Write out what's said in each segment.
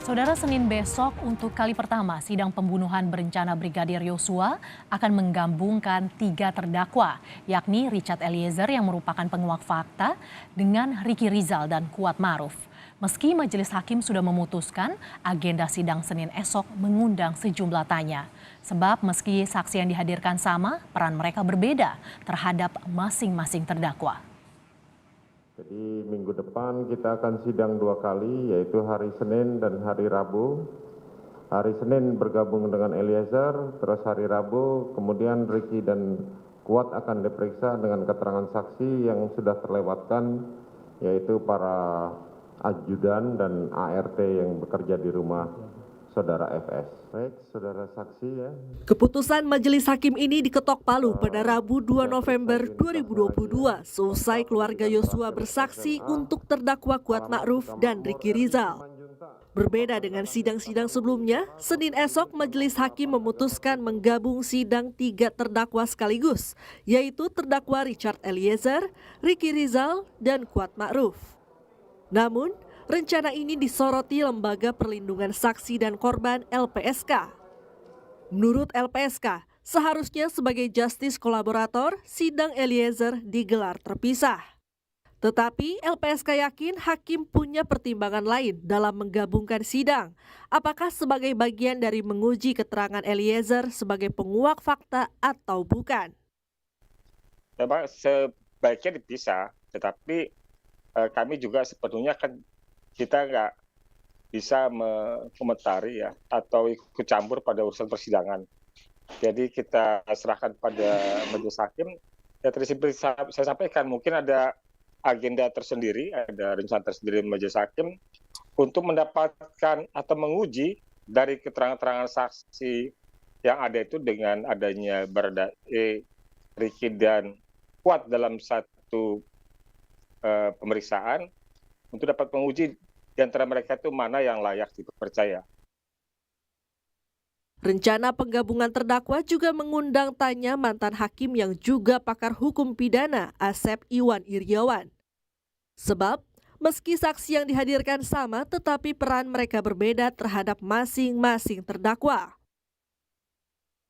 Saudara, Senin besok untuk kali pertama sidang pembunuhan berencana Brigadir Yosua akan menggabungkan 3 terdakwa, yakni Richard Eliezer yang merupakan penguak fakta dengan Ricky Rizal dan Kuat Ma'ruf. Meski majelis hakim sudah memutuskan, agenda sidang Senin esok mengundang sejumlah tanya. Sebab meski saksi yang dihadirkan sama, peran mereka berbeda terhadap masing-masing terdakwa. Jadi minggu depan kita akan sidang 2 kali, yaitu hari Senin dan hari Rabu. Hari Senin bergabung dengan Eliezer, terus hari Rabu kemudian Ricky dan Kuat akan diperiksa dengan keterangan saksi yang sudah terlewatkan, yaitu para ajudan dan ART yang bekerja di rumah saudara FS. Baik, saudara saksi ya. Keputusan majelis hakim ini diketok palu pada Rabu 2 November 2022 seusai keluarga Yosua bersaksi untuk terdakwa Kuat Ma'ruf dan Ricky Rizal. Berbeda dengan sidang-sidang sebelumnya, Senin esok majelis hakim memutuskan menggabung sidang 3 terdakwa sekaligus, yaitu terdakwa Richard Eliezer, Ricky Rizal, dan Kuat Ma'ruf. Namun, rencana ini disoroti Lembaga Perlindungan Saksi dan Korban (LPSK). Menurut LPSK, seharusnya sebagai justice kolaborator, sidang Eliezer digelar terpisah. Tetapi LPSK yakin hakim punya pertimbangan lain dalam menggabungkan sidang. Apakah sebagai bagian dari menguji keterangan Eliezer sebagai penguak fakta atau bukan? Memang sebaiknya dipisah, tetapi kami juga sepenuhnya kan kita nggak bisa mengomentari ya atau ikut campur pada urusan persidangan. Jadi kita serahkan pada majelis hakim. Ya tadi saya sampaikan mungkin ada agenda tersendiri, ada rencana tersendiri majelis hakim untuk mendapatkan atau menguji dari keterangan-keterangan saksi yang ada itu dengan adanya Baradae, Ricky dan Kuat dalam satu pemeriksaan untuk dapat menguji di antara mereka itu mana yang layak dipercaya. Rencana penggabungan terdakwa juga mengundang tanya mantan hakim yang juga pakar hukum pidana, Asep Iwan Iryawan. Sebab, meski saksi yang dihadirkan sama, tetapi peran mereka berbeda terhadap masing-masing terdakwa.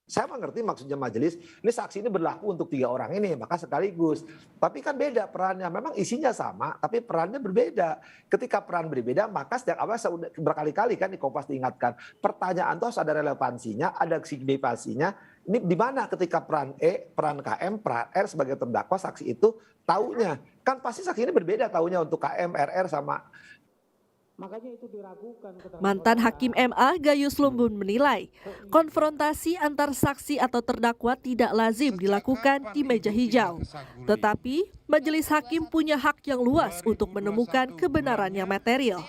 Saya mengerti maksudnya majelis, ini saksi ini berlaku untuk 3 orang ini, maka sekaligus. Tapi kan beda perannya, memang isinya sama, tapi perannya berbeda. Ketika peran berbeda, maka sejak awal saya berkali-kali kan di Kompas diingatkan, pertanyaan itu harus ada relevansinya, ada signifikansinya. Ini di mana ketika peran E, peran KM, peran R sebagai terdakwa, saksi itu taunya. Kan pasti saksi ini berbeda taunya untuk KM, RR sama. Makanya itu diragukan. Mantan Hakim MA Gayus Lumbun menilai konfrontasi antar saksi atau terdakwa tidak lazim dilakukan di meja hijau. Tetapi majelis hakim punya hak yang luas untuk menemukan kebenaran yang material.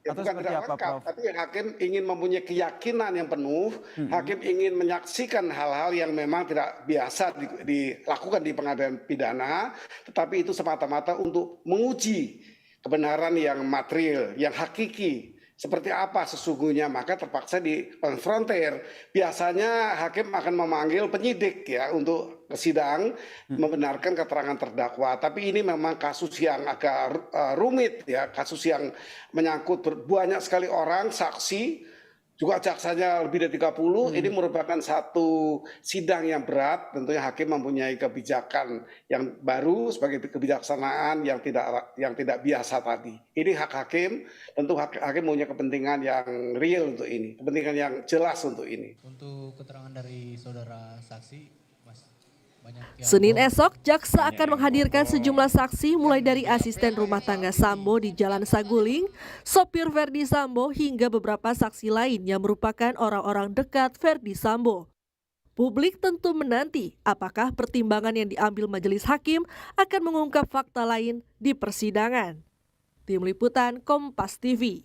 Ya, bukan tidak lengkap, tapi hakim ingin mempunyai keyakinan yang penuh, hakim ingin menyaksikan hal-hal yang memang tidak biasa dilakukan di pengadilan pidana, tetapi itu semata-mata untuk menguji kebenaran yang material, yang hakiki, seperti apa sesungguhnya, maka terpaksa dikonfrontir. Biasanya hakim akan memanggil penyidik ya untuk ke sidang membenarkan keterangan terdakwa. Tapi ini memang kasus yang agak rumit ya, kasus yang menyangkut banyak sekali orang, saksi, juga jaksanya lebih dari 30, ini merupakan satu sidang yang berat, tentunya hakim mempunyai kebijakan yang baru sebagai kebijaksanaan yang tidak biasa tadi. Ini hak hakim, tentu hakim punya kepentingan yang real untuk ini, kepentingan yang jelas untuk ini. Untuk keterangan dari saudara saksi, Senin esok, jaksa akan menghadirkan sejumlah saksi mulai dari asisten rumah tangga Sambo di Jalan Saguling, sopir Verdi Sambo hingga beberapa saksi lain yang merupakan orang-orang dekat Verdi Sambo. Publik tentu menanti apakah pertimbangan yang diambil majelis hakim akan mengungkap fakta lain di persidangan. Tim Liputan Kompas TV.